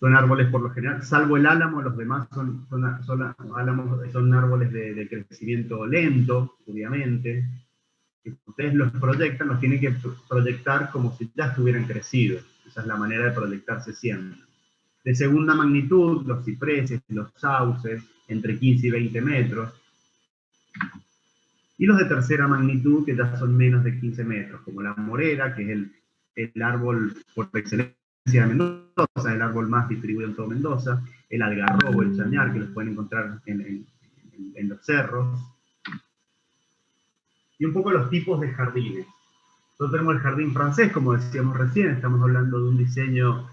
Son árboles por lo general, salvo el álamo, los demás álamos, son árboles de crecimiento lento, obviamente. Si ustedes los proyectan, los tienen que proyectar como si ya estuvieran crecidos. Esa es la manera de proyectarse siempre. De segunda magnitud, los cipreses, los sauces, entre 15 y 20 metros. Y los de tercera magnitud, que ya son menos de 15 metros, como la morera, que es el árbol por excelencia de Mendoza, el árbol más distribuido en todo Mendoza, el algarrobo, el chañar, que los pueden encontrar en los cerros. Y un poco los tipos de jardines. Nosotros tenemos el jardín francés, como decíamos recién, estamos hablando de un diseño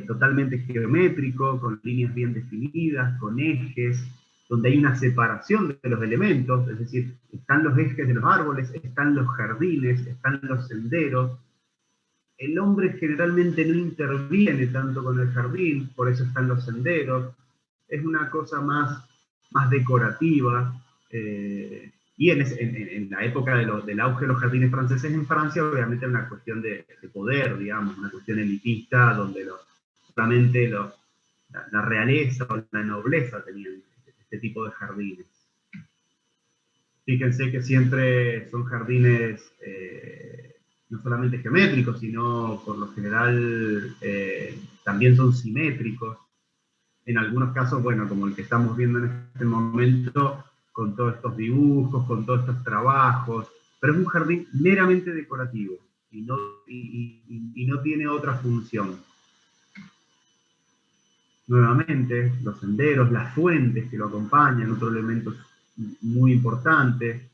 totalmente geométrico, con líneas bien definidas, con ejes, donde hay una separación de los elementos, es decir, están los ejes de los árboles, están los jardines, están los senderos. El hombre generalmente no interviene tanto con el jardín, por eso están los senderos. Es una cosa más decorativa. Y en la época del auge de los jardines franceses en Francia, obviamente era una cuestión de poder, digamos, una cuestión elitista, donde solamente la realeza o la nobleza tenían este tipo de jardines. Fíjense que siempre son jardines no solamente geométricos, sino por lo general también son simétricos. En algunos casos, bueno, como el que estamos viendo en este momento, con todos estos dibujos, con todos estos trabajos, pero es un jardín meramente decorativo y no tiene otra función. Nuevamente, los senderos, las fuentes que lo acompañan, otro elemento muy importante,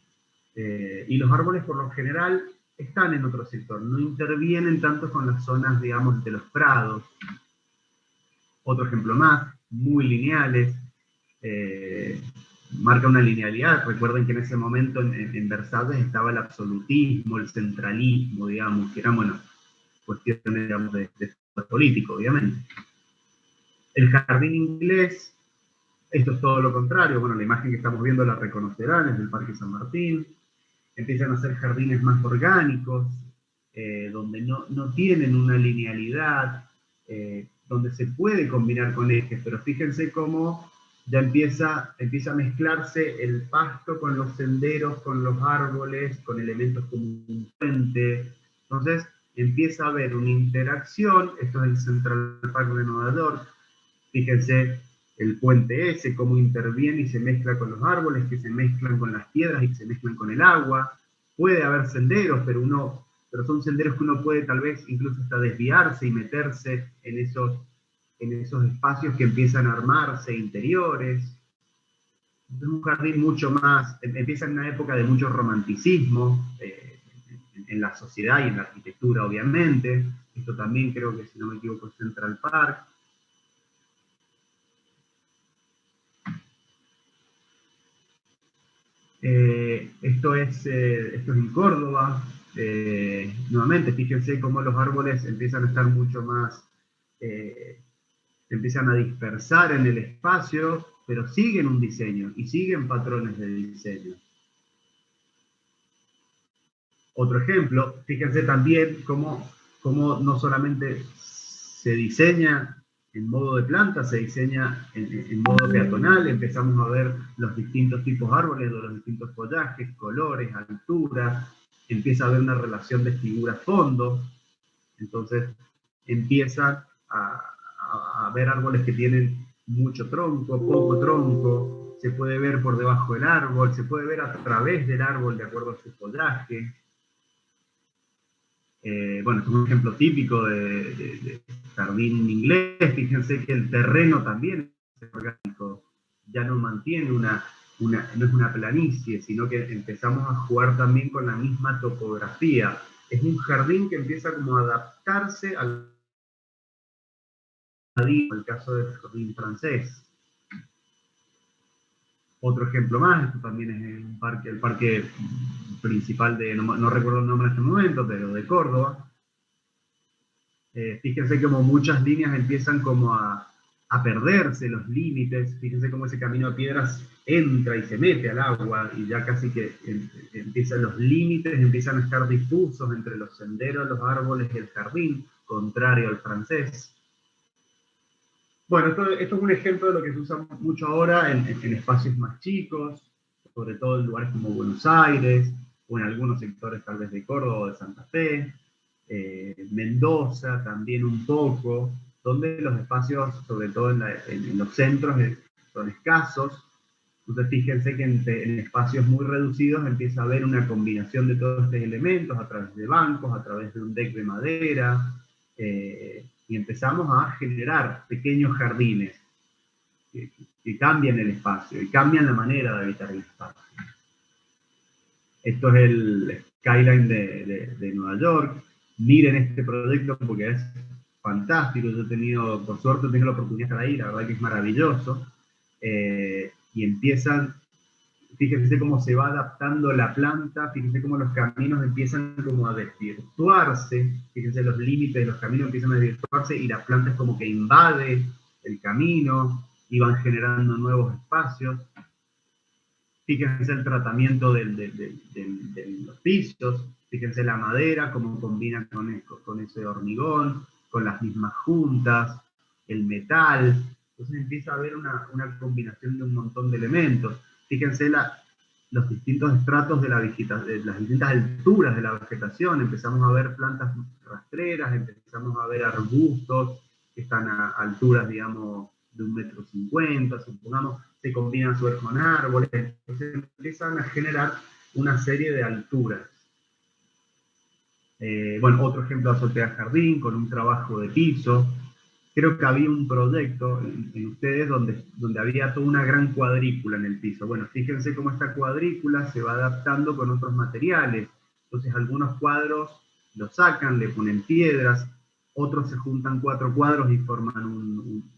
y los árboles por lo general están en otro sector, no intervienen tanto con las zonas, digamos, de los prados. Otro ejemplo más, muy lineales, marca una linealidad. Recuerden que en ese momento en Versalles estaba el absolutismo, el centralismo, digamos, que eran, bueno, cuestiones, digamos, de político, obviamente. El jardín inglés, esto es todo lo contrario. Bueno, la imagen que estamos viendo la reconocerán, es del Parque San Martín. Empiezan a ser jardines más orgánicos, donde no tienen una linealidad, donde se puede combinar con ejes, pero fíjense cómo ya empieza a mezclarse el pasto con los senderos, con los árboles, con elementos como un puente. Entonces empieza a haber una interacción. Esto es el Central Park de Nueva York. Fíjense el puente ese, cómo interviene y se mezcla con los árboles, que se mezclan con las piedras y se mezclan con el agua. Puede haber senderos, pero son senderos que uno puede tal vez incluso hasta desviarse y meterse en esos espacios que empiezan a armarse interiores. Es un jardín mucho más, empieza en una época de mucho romanticismo, en la sociedad y en la arquitectura, obviamente. Esto también creo que, si no me equivoco, es Central Park. Esto es en Córdoba. Nuevamente, fíjense cómo los árboles empiezan a estar mucho más, se empiezan a dispersar en el espacio, pero siguen un diseño y siguen patrones de diseño. Otro ejemplo, fíjense también cómo no solamente se diseña en modo de planta, se diseña en modo peatonal. Empezamos a ver los distintos tipos de árboles, los distintos follajes, colores, alturas. Empieza a haber una relación de figura-fondo. Entonces empieza a ver árboles que tienen mucho tronco, poco tronco. Se puede ver por debajo del árbol, se puede ver a través del árbol de acuerdo a su follaje. Bueno, es un ejemplo típico de jardín inglés. Fíjense que el terreno también es orgánico, ya no mantiene no es una planicie, sino que empezamos a jugar también con la misma topografía. Es un jardín que empieza como a adaptarse al el caso del jardín francés. Otro ejemplo más, esto también es el parque principal de, no recuerdo el nombre en este momento, pero de Córdoba. Fíjense como muchas líneas empiezan como a perderse los límites. Fíjense cómo ese camino de piedras entra y se mete al agua y ya casi que los límites empiezan a estar difusos entre los senderos, los árboles y el jardín, contrario al francés. Bueno, esto es un ejemplo de lo que se usa mucho ahora en espacios más chicos, sobre todo en lugares como Buenos Aires, o en algunos sectores tal vez de Córdoba o de Santa Fe, Mendoza también un poco, donde los espacios, sobre todo en los centros, son escasos. Entonces fíjense que en espacios muy reducidos empieza a haber una combinación de todos estos elementos a través de bancos, a través de un deck de madera, y empezamos a generar pequeños jardines que cambian el espacio y cambian la manera de habitar el espacio. Esto es el skyline de Nueva York. Miren este proyecto porque es fantástico. Yo he tenido, por suerte, he tenido la oportunidad de estar ahí, la verdad que es maravilloso. Y empiezan, fíjense cómo se va adaptando la planta, fíjense cómo los caminos empiezan como a desvirtuarse, fíjense los límites de los caminos empiezan a desvirtuarse y la planta es como que invade el camino y van generando nuevos espacios. Fíjense el tratamiento de los pisos, fíjense la madera, cómo combina con ese hormigón, con las mismas juntas, el metal. Entonces empieza a haber una combinación de un montón de elementos. Fíjense los distintos estratos de las distintas alturas de la vegetación. Empezamos a ver plantas rastreras, empezamos a ver arbustos que están a alturas, digamos, de 1,50 m, supongamos, se combinan con árboles, entonces empiezan a generar una serie de alturas. Bueno, otro ejemplo de azotea jardín, con un trabajo de piso. Creo que había un proyecto en ustedes donde había toda una gran cuadrícula en el piso. Bueno, fíjense cómo esta cuadrícula se va adaptando con otros materiales. Entonces algunos cuadros los sacan, le ponen piedras, otros se juntan 4 cuadros y forman un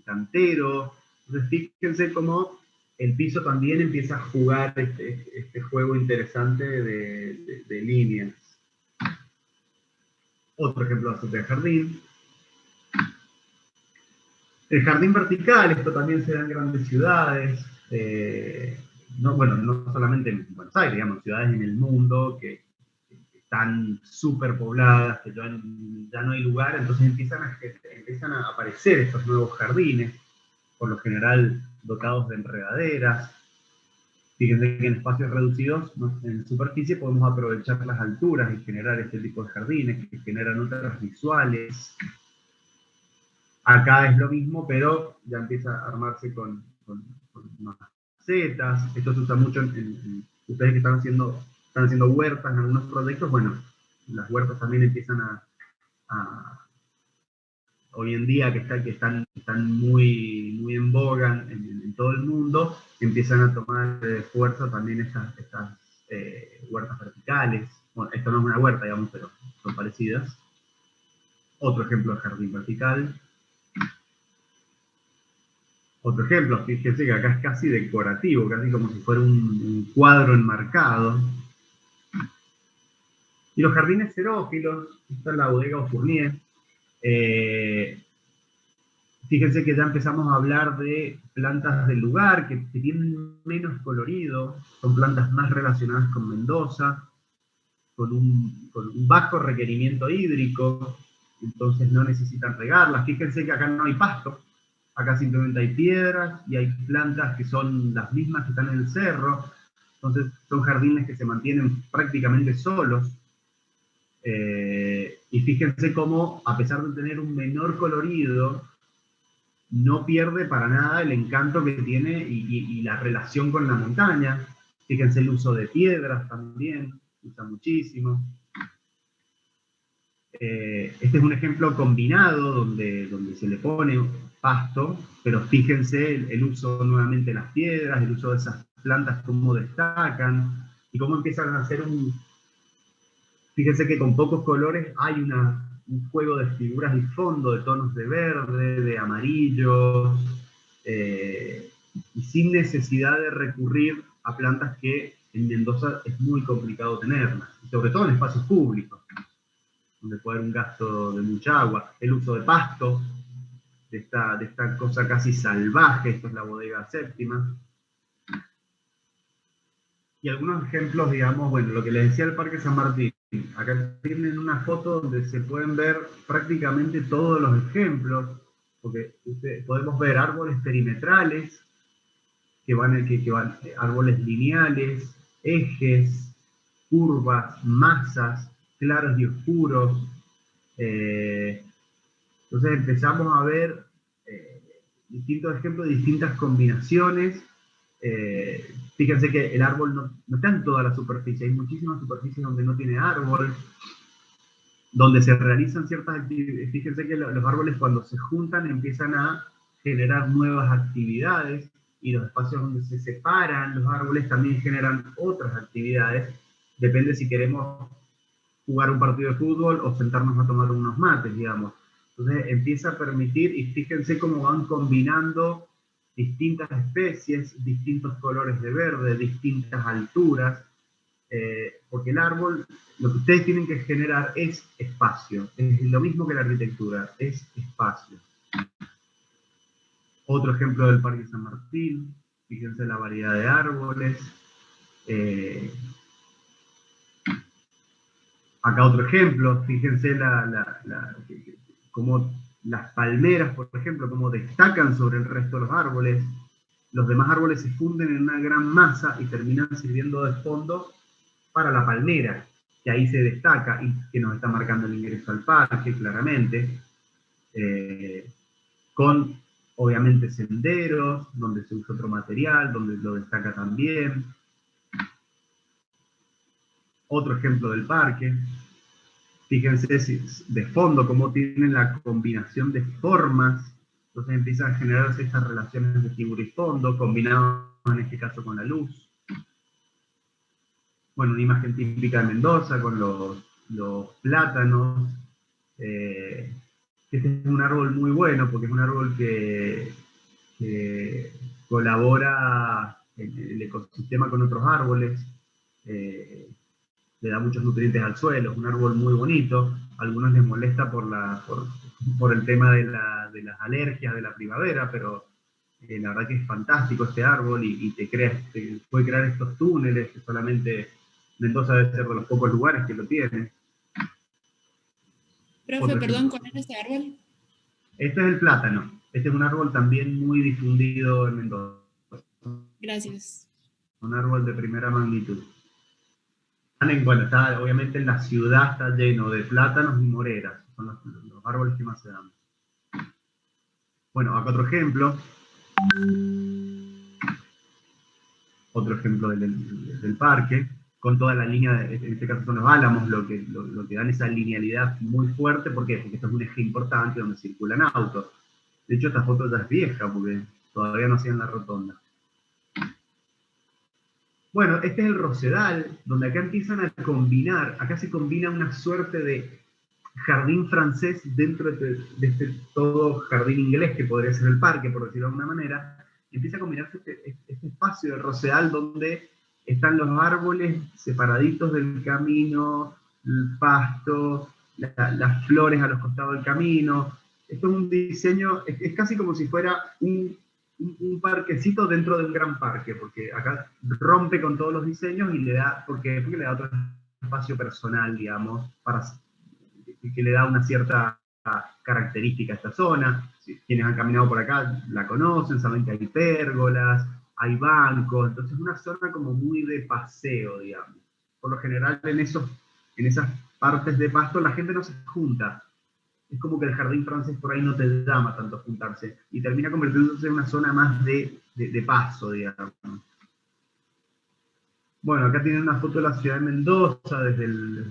cantero. Entonces fíjense cómo el piso también empieza a jugar este juego interesante de líneas. Otro ejemplo de azotea jardín. El jardín vertical, esto también se da en grandes ciudades, no solamente en Buenos Aires, digamos, ciudades en el mundo que están súper pobladas, que ya no hay lugar, entonces empiezan a aparecer estos nuevos jardines, por lo general dotados de enredaderas. Fíjense que en espacios reducidos, en superficie, podemos aprovechar las alturas y generar este tipo de jardines que generan otras visuales. Acá es lo mismo, pero ya empieza a armarse con macetas. Esto se usa mucho en ustedes que están haciendo huertas en algunos proyectos. Bueno, las huertas también empiezan hoy en día que están muy en boga en todo el mundo, empiezan a tomar fuerza también estas huertas verticales. Bueno, esto no es una huerta, digamos, pero son parecidas. Otro ejemplo de jardín vertical. Otro ejemplo, fíjense que acá es casi decorativo, casi como si fuera un cuadro enmarcado. Y los jardines xerófilos, esta es la bodega Fournier. Fíjense que ya empezamos a hablar de plantas del lugar, que tienen menos colorido, son plantas más relacionadas con Mendoza, con un bajo requerimiento hídrico, entonces no necesitan regarlas. Fíjense que acá no hay pasto, acá simplemente hay piedras y hay plantas que son las mismas que están en el cerro, entonces son jardines que se mantienen prácticamente solos. Y fíjense cómo, a pesar de tener un menor colorido, no pierde para nada el encanto que tiene y la relación con la montaña. Fíjense el uso de piedras también, se usa muchísimo. Este es un ejemplo combinado donde se le pone pasto, pero fíjense el uso nuevamente de las piedras, el uso de esas plantas, cómo destacan y cómo empiezan a hacer Fíjense que con pocos colores hay un juego de figuras y fondo, de tonos de verde, de amarillo, y sin necesidad de recurrir a plantas que en Mendoza es muy complicado tenerlas, y sobre todo en espacios públicos, donde puede haber un gasto de mucha agua. El uso de pasto, de esta cosa casi salvaje, esto es la bodega séptima. Y algunos ejemplos, digamos, bueno, lo que les decía el Parque San Martín. Acá tienen una foto donde se pueden ver prácticamente todos los ejemplos. porque podemos ver árboles perimetrales, que van árboles lineales, ejes, curvas, masas, claros y oscuros. Entonces empezamos a ver distintos ejemplos, distintas combinaciones. Fíjense que el árbol no está en toda la superficie, hay muchísimas superficies donde no tiene árbol, donde se realizan ciertas actividades. Fíjense que los árboles cuando se juntan empiezan a generar nuevas actividades, y los espacios donde se separan los árboles también generan otras actividades. Depende si queremos jugar un partido de fútbol o sentarnos a tomar unos mates, digamos. Entonces empieza a permitir, y fíjense cómo van combinando distintas especies, distintos colores de verde, distintas alturas, porque el árbol, lo que ustedes tienen que generar es espacio, es lo mismo que la arquitectura, es espacio. Otro ejemplo del Parque San Martín, fíjense la variedad de árboles. Acá otro ejemplo, fíjense cómo las palmeras, por ejemplo, cómo destacan sobre el resto de los árboles. Los demás árboles se funden en una gran masa y terminan sirviendo de fondo para la palmera, que ahí se destaca y que nos está marcando el ingreso al parque, claramente. Con, obviamente, senderos, donde se usa otro material, donde lo destaca también. Otro ejemplo del parque. Fíjense de fondo cómo tienen la combinación de formas. Entonces empiezan a generarse estas relaciones de figura y fondo, combinadas en este caso con la luz. Bueno, una imagen típica de Mendoza con los plátanos. Este es un árbol muy bueno porque es un árbol que colabora en el ecosistema con otros árboles. Le da muchos nutrientes al suelo, es un árbol muy bonito. A algunos les molesta por el tema de las alergias de la primavera, pero la verdad que es fantástico este árbol y te puede crear estos túneles que solamente Mendoza debe ser de los pocos lugares que lo tiene. Profe, perdón, ¿cuál es este árbol? Este es el plátano. Este es un árbol también muy difundido en Mendoza. Gracias. Un árbol de primera magnitud. Bueno, obviamente en la ciudad está lleno de plátanos y moreras. Son los árboles que más se dan. Bueno, acá otro ejemplo. Otro ejemplo del parque, con toda la línea, en este caso son los álamos, lo que dan esa linealidad muy fuerte. ¿Por qué? Porque esto es un eje importante donde circulan autos. De hecho, esta foto ya es vieja, porque todavía no hacían la rotonda. Bueno, este es el Rosedal, donde acá empiezan a combinar, acá se combina una suerte de jardín francés dentro de este todo jardín inglés que podría ser el parque, por decirlo de alguna manera. Empieza a combinarse este espacio de Rosedal donde están los árboles separaditos del camino, el pasto, las flores a los costados del camino. Esto es un diseño, es casi como si fuera un parquecito dentro de un gran parque, porque acá rompe con todos los diseños y le da, porque le da otro espacio personal, digamos, que le da una cierta característica a esta zona. Quienes han caminado por acá la conocen, saben que hay pérgolas, hay bancos, entonces es una zona como muy de paseo, digamos. Por lo general en esas partes de pasto la gente no se junta. Es como que el jardín francés por ahí no te llama tanto juntarse, y termina convirtiéndose en una zona más de paso, digamos. Bueno, acá tienen una foto de la ciudad de Mendoza,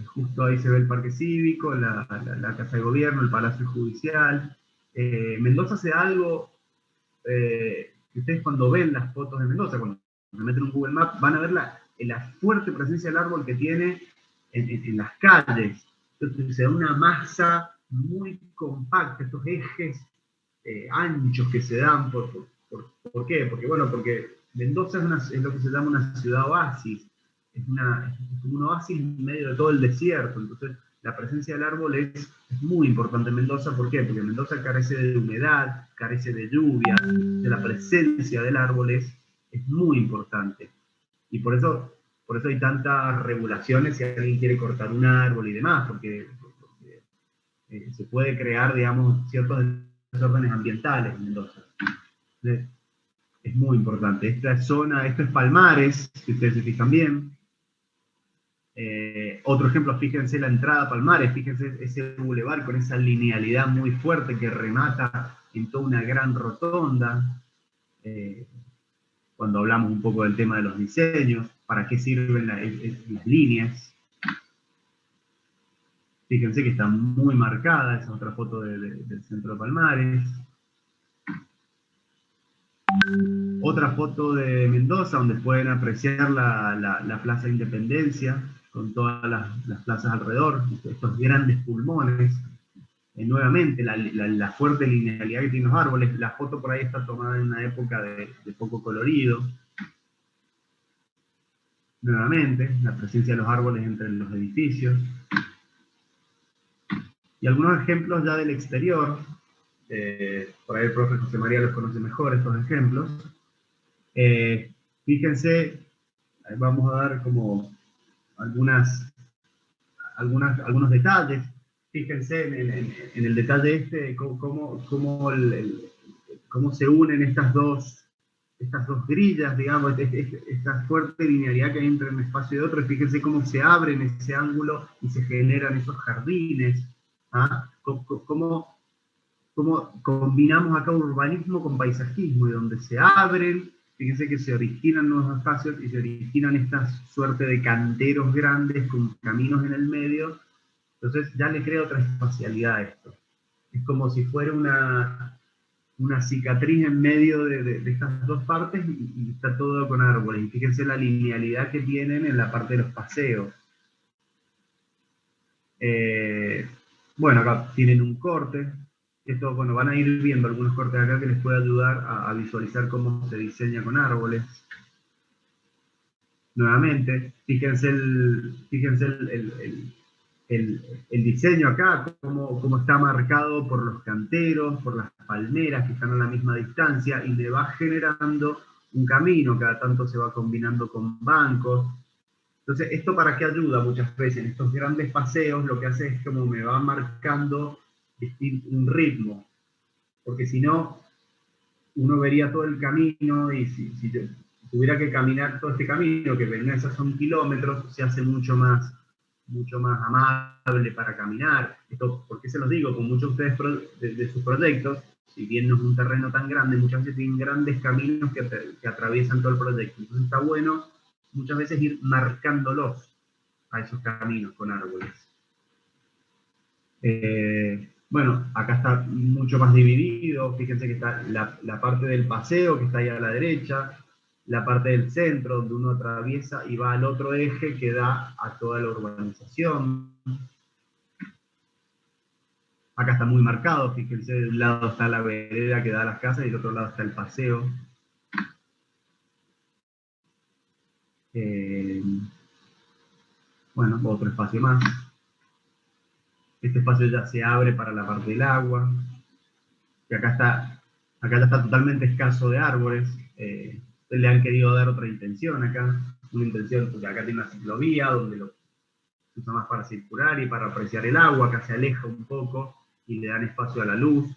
justo ahí se ve el parque cívico, la casa de gobierno, el palacio judicial. Mendoza hace algo que ustedes cuando ven las fotos de Mendoza, cuando se meten en un Google Maps, van a ver la fuerte presencia del árbol que tiene en las calles. Entonces se da una masa muy compacta, estos ejes anchos que se dan. ¿Por qué? Porque, bueno, porque Mendoza es lo que se llama una ciudad oasis, es como un oasis en medio de todo el desierto. Entonces la presencia del árbol es muy importante en Mendoza. ¿Por qué? Porque Mendoza carece de humedad, carece de lluvia, de la presencia del árbol es muy importante. Y por eso hay tantas regulaciones si alguien quiere cortar un árbol y demás, porque se puede crear, digamos, ciertos desórdenes ambientales en Mendoza. Entonces, es muy importante. Esta zona, esto es Palmares, si ustedes se fijan bien. Otro ejemplo, fíjense la entrada a Palmares, fíjense ese bulevar con esa linealidad muy fuerte que remata en toda una gran rotonda. Cuando hablamos un poco del tema de los diseños, para qué sirven las líneas. Fíjense que está muy marcada, esa otra foto del centro de Palmares. Otra foto de Mendoza, donde pueden apreciar la Plaza Independencia, con todas las plazas alrededor, estos grandes pulmones. Nuevamente, la fuerte linealidad que tienen los árboles. La foto por ahí está tomada en una época de poco colorido. Nuevamente, la presencia de los árboles entre los edificios. Y algunos ejemplos ya del exterior. Por ahí el profe José María los conoce mejor, estos ejemplos. Fíjense, vamos a dar como algunos detalles. Fíjense en el detalle este, cómo se unen estas dos grillas, digamos, esta fuerte linealidad que hay entre un espacio y otro. Fíjense cómo se abren ese ángulo y se generan esos jardines. ¿Ah? Cómo combinamos acá urbanismo con paisajismo, y donde se abren, fíjense que se originan nuevos espacios y se originan esta suerte de canteros grandes con caminos en el medio. Entonces ya le crea otra espacialidad a esto. Es como si fuera una cicatriz en medio de estas dos partes, y está todo con árboles. Y fíjense la linealidad que tienen en la parte de los paseos. Bueno, acá tienen un corte. Esto, bueno, van a ir viendo algunos cortes acá que les puede ayudar a visualizar cómo se diseña con árboles. Nuevamente, fíjense el diseño acá, cómo está marcado por los canteros, por las palmeras que están a la misma distancia, y le va generando un camino, cada tanto se va combinando con bancos. Entonces, ¿esto para qué ayuda muchas veces? En estos grandes paseos lo que hace es como me va marcando un ritmo, porque si no, uno vería todo el camino, y si tuviera que caminar todo este camino, que en esas son kilómetros, se hace mucho más amable para caminar. Esto, ¿por qué se los digo? Con muchos de ustedes de sus proyectos, si bien no es un terreno tan grande, muchas veces tienen grandes caminos que atraviesan todo el proyecto. Entonces está bueno muchas veces ir marcándolos a esos caminos con árboles. Bueno, acá está mucho más dividido. Fíjense que está la parte del paseo, que está ahí a la derecha, la parte del centro, donde uno atraviesa y va al otro eje que da a toda la urbanización. Acá está muy marcado, fíjense, de un lado está la vereda que da a las casas y del otro lado está el paseo. Bueno, otro espacio más. Este espacio ya se abre para la parte del agua. Y acá ya está totalmente escaso de árboles. Le han querido dar otra intención acá. Una intención, porque acá tiene una ciclovía donde se usa más para circular y para apreciar el agua. Acá se aleja un poco y le dan espacio a la luz.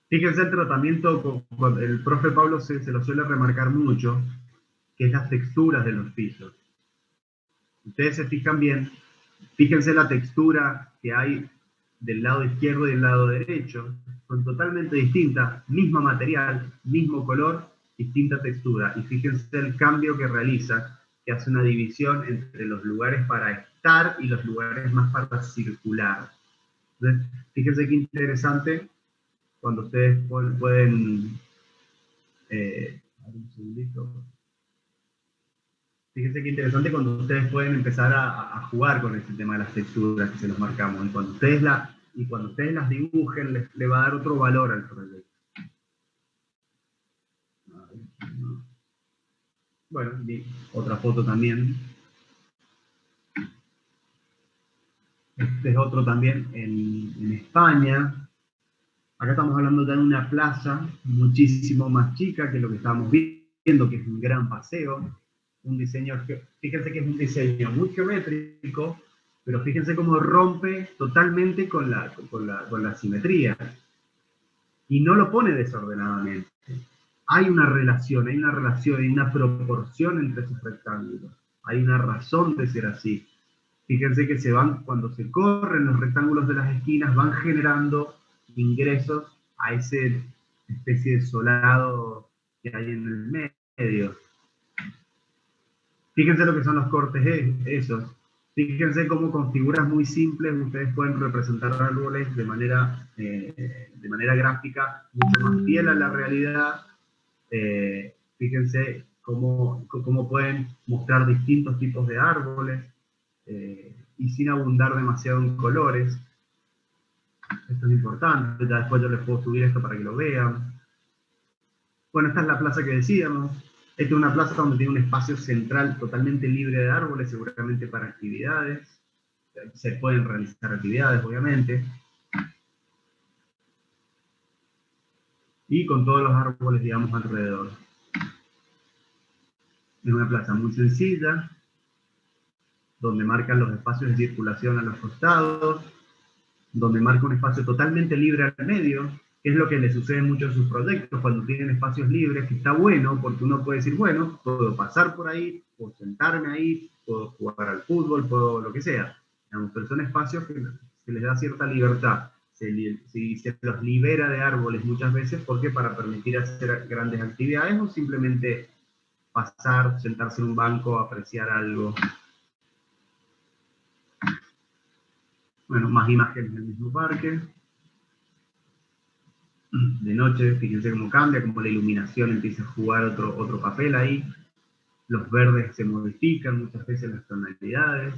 Fíjense el tratamiento, el profe Pablo se lo suele remarcar mucho, que es las texturas de los pisos. Ustedes se fijan bien, fíjense la textura que hay del lado izquierdo y del lado derecho, son totalmente distintas, mismo material, mismo color, distinta textura. Y fíjense el cambio que realiza, que hace una división entre los lugares para estar y los lugares más para circular. Entonces, fíjense qué interesante cuando ustedes pueden... un segundito. Fíjense qué interesante cuando ustedes pueden empezar a jugar con este tema de las texturas que se los marcamos. Y cuando ustedes las dibujen, le va a dar otro valor al proyecto. Bueno, otra foto también. Este es otro también en España. Acá estamos hablando ya de una plaza muchísimo más chica que lo que estábamos viendo, que es un gran paseo. Un diseño, fíjense que es un diseño muy geométrico, pero fíjense cómo rompe totalmente con la simetría. Y no lo pone desordenadamente. Hay una relación, hay una proporción entre esos rectángulos. Hay una razón de ser así. Fíjense que cuando se corren los rectángulos de las esquinas, van generando ingresos a ese especie de solado que hay en el medio. Fíjense lo que son los cortes esos. Fíjense cómo con figuras muy simples ustedes pueden representar árboles de manera gráfica mucho más fiel a la realidad. Fíjense cómo pueden mostrar distintos tipos de árboles y sin abundar demasiado en colores. Esto es importante, ya después yo les puedo subir esto para que lo vean. Bueno, esta es la plaza que decíamos. Esta es una plaza donde tiene un espacio central totalmente libre de árboles, seguramente para actividades. Se pueden realizar actividades, obviamente. Y con todos los árboles, digamos, alrededor. Es una plaza muy sencilla, donde marcan los espacios de circulación a los costados, donde marca un espacio totalmente libre al medio, que es lo que le sucede mucho en sus proyectos, cuando tienen espacios libres, que está bueno, porque uno puede decir, bueno, puedo pasar por ahí, puedo sentarme ahí, puedo jugar al fútbol, puedo lo que sea. Pero son espacios que se les da cierta libertad. Se los libera de árboles muchas veces, porque para permitir hacer grandes actividades, o simplemente pasar, sentarse en un banco, apreciar algo. Bueno, más imágenes del mismo parque. De noche, fíjense cómo cambia, cómo la iluminación empieza a jugar otro papel ahí. Los verdes se modifican muchas veces las tonalidades.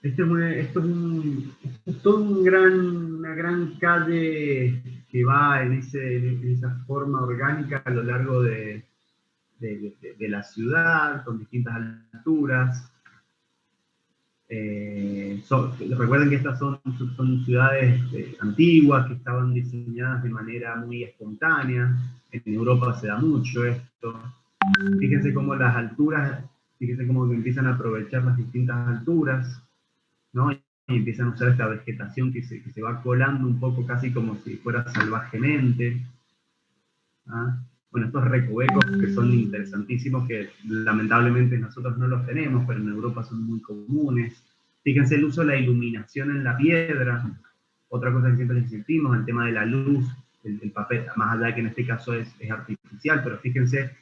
Esto es toda una gran calle que va en esa forma orgánica a lo largo de la ciudad, con distintas alturas. Recuerden que estas son ciudades antiguas que estaban diseñadas de manera muy espontánea. En Europa se da mucho esto. Fíjense cómo las alturas, fíjense cómo empiezan a aprovechar las distintas alturas, ¿no? Y empiezan a usar esta vegetación que se va colando un poco casi como si fuera salvajemente. ¿Ah? Bueno, estos recovecos que son interesantísimos, que lamentablemente nosotros no los tenemos, pero en Europa son muy comunes. Fíjense el uso de la iluminación en la piedra. Otra cosa que siempre les insistimos, el tema de la luz, el papel, más allá de que en este caso es artificial, pero fíjense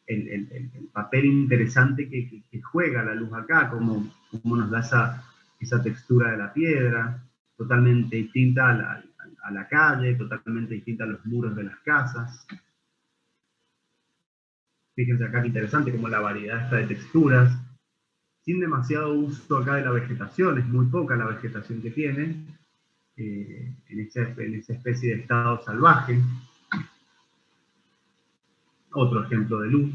el papel interesante que juega la luz acá, cómo nos da esa textura de la piedra, totalmente distinta a la calle, totalmente distinta a los muros de las casas. Fíjense acá qué interesante, como la variedad está de texturas, sin demasiado uso acá de la vegetación, es muy poca la vegetación que tiene, en esa especie de estado salvaje. Otro ejemplo de luz.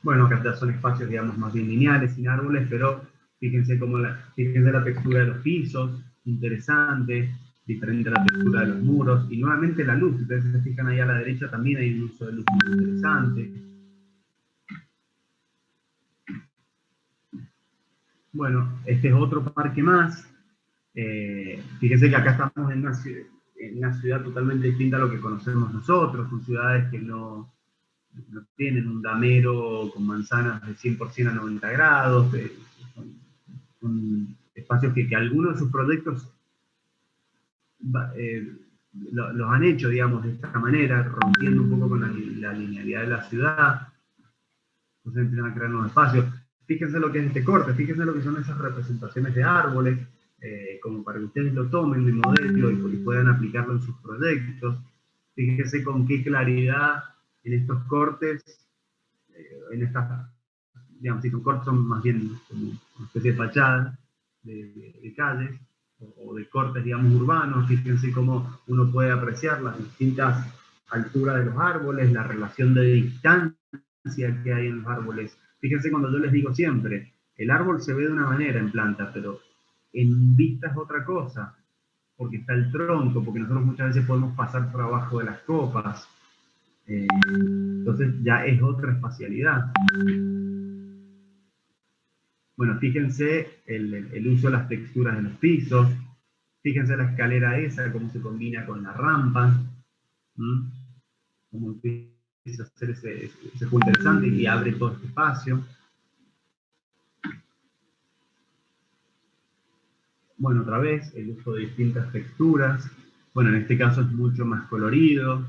Bueno, acá son espacios, digamos, más bien lineales, sin árboles, pero fíjense la textura de los pisos, interesante, diferente a la textura de los muros, y nuevamente la luz. Ustedes se fijan ahí a la derecha, también hay un uso de luz muy interesante. Bueno, este es otro parque más. Fíjense que acá estamos en una ciudad totalmente distinta a lo que conocemos nosotros. Son ciudades que no tienen un damero con manzanas de 100% a 90 grados. Son espacios que algunos de sus proyectos los han hecho, digamos, de esta manera, rompiendo un poco con la linealidad de la ciudad. Entonces empiezan a crear nuevos espacios. Fíjense lo que es este corte, fíjense lo que son esas representaciones de árboles, como para que ustedes lo tomen de modelo y puedan aplicarlo en sus proyectos. Fíjense con qué claridad en estos cortes, digamos, si son cortes son más bien como una especie de fachada de calles, o de cortes, digamos, urbanos. Fíjense cómo uno puede apreciar las distintas alturas de los árboles, la relación de distancia que hay en los árboles. Fíjense cuando yo les digo siempre, el árbol se ve de una manera en planta, pero en vista es otra cosa. porque está el tronco, porque nosotros muchas veces podemos pasar por abajo de las copas. Entonces ya es otra espacialidad. Bueno, fíjense el uso de las texturas de los pisos, fíjense la escalera esa, cómo se combina con la rampa, cómo empieza a hacer ese juego interesante y abre todo este espacio. Bueno, otra vez, el uso de distintas texturas. Bueno, en este caso es mucho más colorido.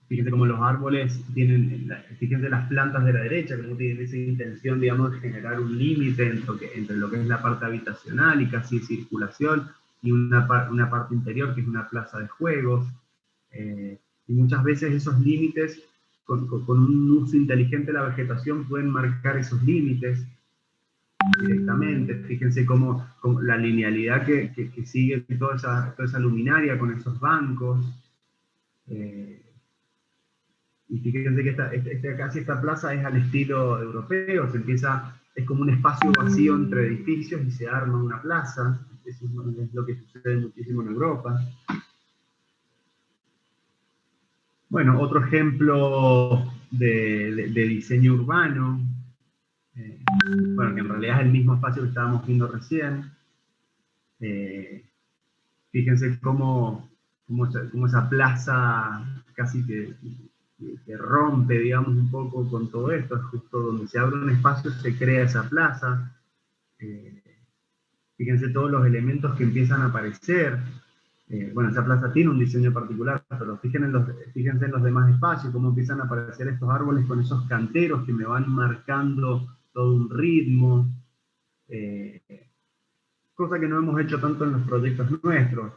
Fíjense cómo los árboles tienen, fíjense las plantas de la derecha, cómo tienen esa intención, digamos, de generar un límite entre lo que es la parte habitacional y casi circulación, y una parte interior que es una plaza de juegos. Y muchas veces esos límites, con un uso inteligente de la vegetación, pueden marcar esos límites directamente. Fíjense cómo la linealidad que sigue toda esa luminaria con esos bancos. Y fíjense que casi esta plaza es al estilo europeo, es como un espacio vacío entre edificios y se arma una plaza. Eso es lo que sucede muchísimo en Europa. Bueno, otro ejemplo de diseño urbano, bueno, que en realidad es el mismo espacio que estábamos viendo recién. Fíjense cómo esa plaza casi que rompe, digamos, un poco con todo esto. Es justo donde se abre un espacio, se crea esa plaza. Fíjense todos los elementos que empiezan a aparecer. Bueno, esa plaza tiene un diseño particular, pero fíjense en los demás espacios, cómo empiezan a aparecer estos árboles con esos canteros que me van marcando todo un ritmo. Cosa que no hemos hecho tanto en los proyectos nuestros,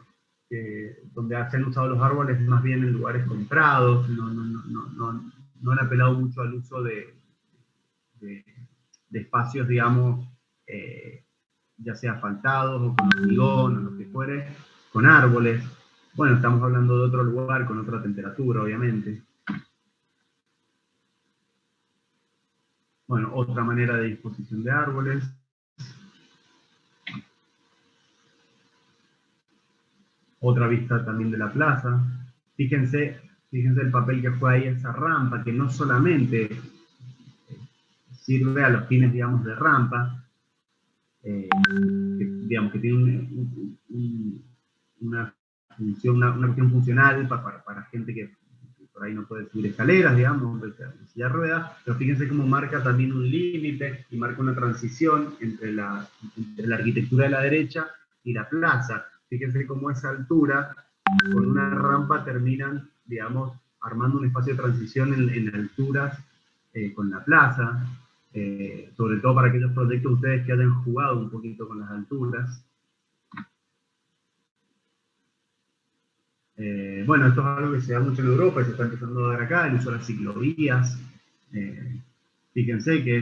donde se han usado los árboles más bien en lugares comprados, no han apelado mucho al uso de espacios, digamos, ya sea asfaltados o con hormigón o lo que fuere, con árboles. Bueno, estamos hablando de otro lugar con otra temperatura, obviamente. Bueno, otra manera de disposición de árboles. Otra vista también de la plaza. Fíjense el papel que juega ahí esa rampa, que no solamente sirve a los fines, digamos, de rampa, digamos que tiene una cuestión funcional para gente que por ahí no puede subir escaleras, digamos, de silla de ruedas, pero fíjense cómo marca también un límite y marca una transición entre la arquitectura de la derecha y la plaza. Fíjense cómo esa altura, con una rampa, terminan, digamos, armando un espacio de transición en alturas con la plaza, sobre todo para aquellos proyectos de ustedes que hayan jugado un poquito con las alturas. Bueno, esto es algo que se da mucho en Europa y se está empezando a dar acá, el uso de las ciclovías. Fíjense que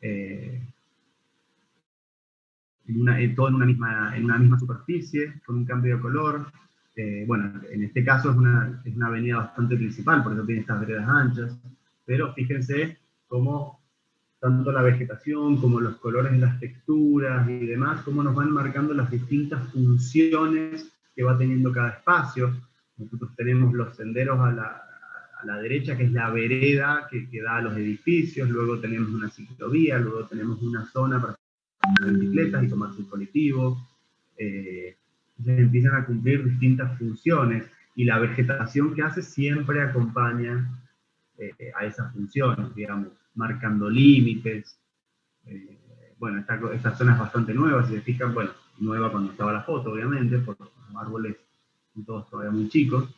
es todo en una misma superficie, con un cambio de color. Bueno, en este caso es una avenida bastante principal, por eso tiene estas veredas anchas, pero fíjense cómo tanto la vegetación como los colores, las texturas y demás, cómo nos van marcando las distintas funciones que va teniendo cada espacio. Nosotros tenemos los senderos a la derecha, que es la vereda que da a los edificios, luego tenemos una ciclovía, luego tenemos una zona para andar en bicicletas y tomarse el colectivo. Entonces empiezan a cumplir distintas funciones, y la vegetación que hace siempre acompaña a esas funciones, digamos, marcando límites. Bueno, esta zona es bastante nueva, si se fijan, bueno, nueva cuando estaba la foto, obviamente, porque los árboles son todos todavía muy chicos,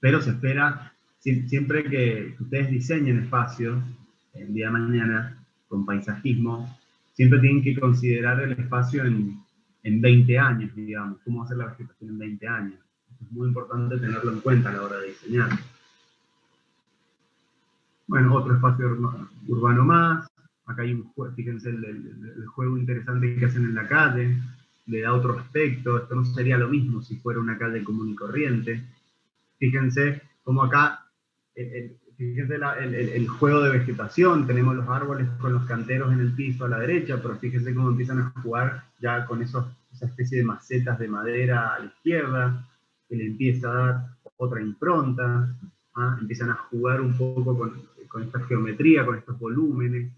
pero se espera, siempre que ustedes diseñen espacios, el día de mañana, con paisajismo, siempre tienen que considerar el espacio en 20 años, digamos, cómo va a ser la vegetación en 20 años. Es muy importante tenerlo en cuenta a la hora de diseñar. Bueno, otro espacio urbano más. Acá hay fíjense el juego interesante que hacen en la calle, le da otro aspecto. Esto no sería lo mismo si fuera una calle común y corriente. Fíjense cómo acá, fíjense el juego de vegetación. Tenemos los árboles con los canteros en el piso a la derecha, pero fíjense cómo empiezan a jugar ya con esa esa especie de macetas de madera a la izquierda, que le empieza a dar otra impronta, empiezan a jugar un poco con esta geometría, con estos volúmenes.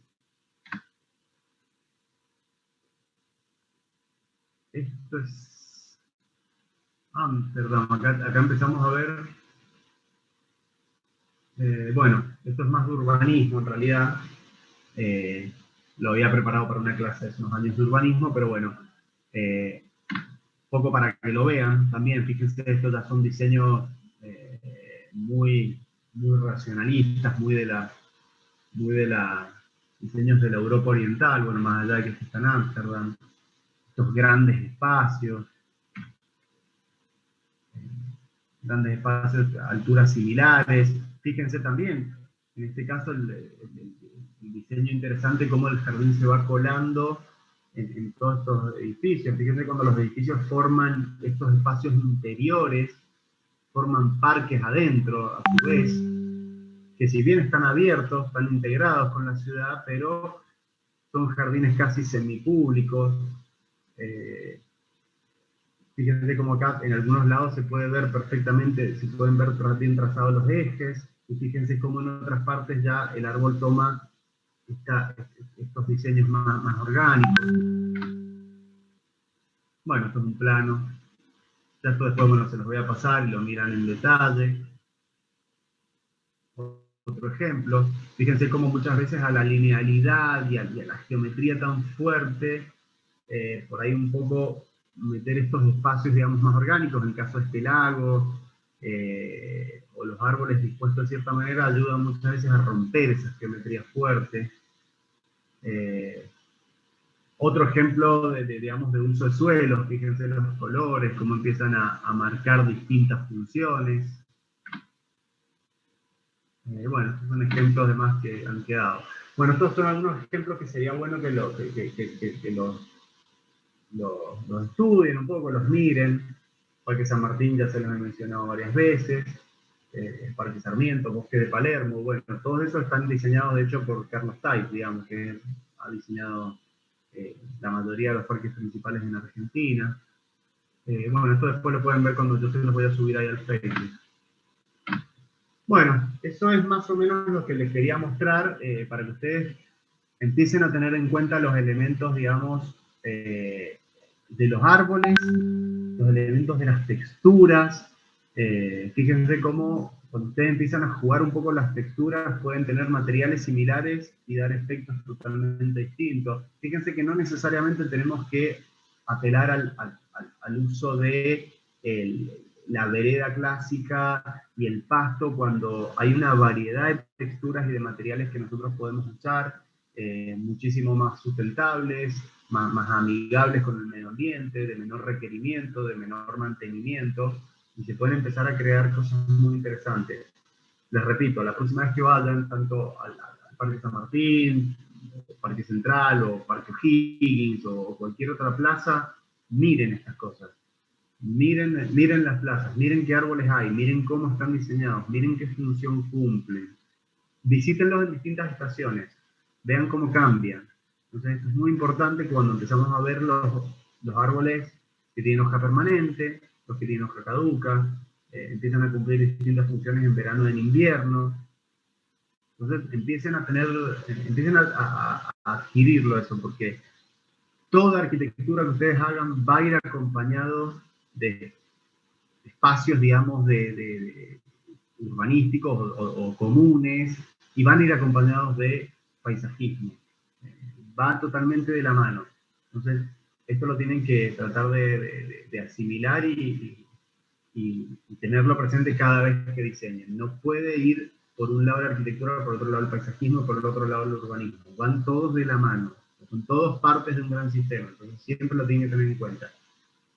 Esto es Ámsterdam, acá empezamos a ver, bueno, esto es más de urbanismo en realidad. Lo había preparado para una clase hace unos años de urbanismo, pero bueno, poco para que lo vean también. Fíjense, estos ya son diseños muy racionalistas, muy de la diseños de la Europa Oriental, bueno, más allá de que esto está en Ámsterdam, estos grandes espacios, alturas similares. Fíjense también, en este caso, el diseño interesante, cómo el jardín se va colando en todos estos edificios. Fíjense cuando los edificios forman estos espacios interiores, forman parques adentro, a su vez, que si bien están abiertos, están integrados con la ciudad, pero son jardines casi semipúblicos. Fíjense como acá en algunos lados se puede ver perfectamente, se pueden ver bien trazados los ejes, y fíjense cómo en otras partes ya el árbol toma estos diseños más orgánicos. Bueno, esto es un plano. Ya esto después, bueno, se los voy a pasar y lo miran en detalle. Otro ejemplo, fíjense cómo muchas veces a la linealidad y a la geometría tan fuerte, por ahí un poco meter estos espacios, digamos, más orgánicos, en el caso de este lago, o los árboles dispuestos de cierta manera, ayudan muchas veces a romper esas geometrías fuertes. Otro ejemplo digamos, de uso de suelos, fíjense los colores, cómo empiezan a marcar distintas funciones. Bueno, estos son ejemplos de más que han quedado. Bueno, estos son algunos ejemplos que sería bueno que los estudien un poco, los miren. Parque San Martín ya se los he mencionado varias veces. Parque Sarmiento, Bosque de Palermo, bueno, todos esos están diseñados de hecho por Carlos Taiz, digamos, que ha diseñado la mayoría de los parques principales en Argentina. Bueno, esto después lo pueden ver cuando yo se los voy a subir ahí al Facebook. Bueno, eso es más o menos lo que les quería mostrar para que ustedes empiecen a tener en cuenta los elementos, digamos, de los árboles, los elementos de las texturas. Fíjense cómo cuando ustedes empiezan a jugar un poco las texturas pueden tener materiales similares y dar efectos totalmente distintos. Fíjense que no necesariamente tenemos que apelar al uso de la vereda clásica y el pasto cuando hay una variedad de texturas y de materiales que nosotros podemos usar, muchísimo más sustentables, más amigables con el medio ambiente, de menor requerimiento, de menor mantenimiento, y se pueden empezar a crear cosas muy interesantes. Les repito, la próxima vez que vayan, tanto al Parque San Martín, Parque Central, o Parque O'Higgins, o cualquier otra plaza, miren estas cosas. Miren las plazas, miren qué árboles hay, miren cómo están diseñados, miren qué función cumplen. Visítenlos en distintas estaciones, vean cómo cambian. Entonces, esto es muy importante cuando empezamos a ver los árboles que tienen hoja permanente, los que tienen hoja caduca, empiezan a cumplir distintas funciones en verano y en invierno. Entonces, empiecen a adquirirlo eso, porque toda arquitectura que ustedes hagan va a ir acompañado de espacios, digamos, de urbanísticos o comunes, y van a ir acompañados de paisajismo. Va totalmente de la mano. Entonces, esto lo tienen que tratar de asimilar y tenerlo presente cada vez que diseñen. No puede ir por un lado la arquitectura, por otro lado el paisajismo, por el otro lado el urbanismo. Van todos de la mano. Son todos partes de un gran sistema. Entonces, siempre lo tienen que tener en cuenta.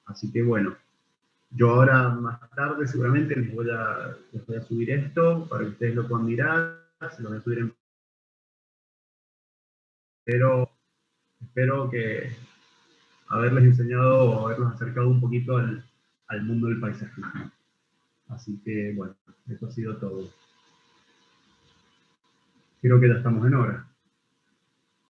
Así que, bueno, yo ahora más tarde seguramente les voy a subir esto para que ustedes lo puedan mirar. Se los voy a subir en... Pero espero que haberles enseñado o haberlos acercado un poquito al mundo del paisajismo. Así que, bueno, eso ha sido todo. Creo que ya estamos en hora.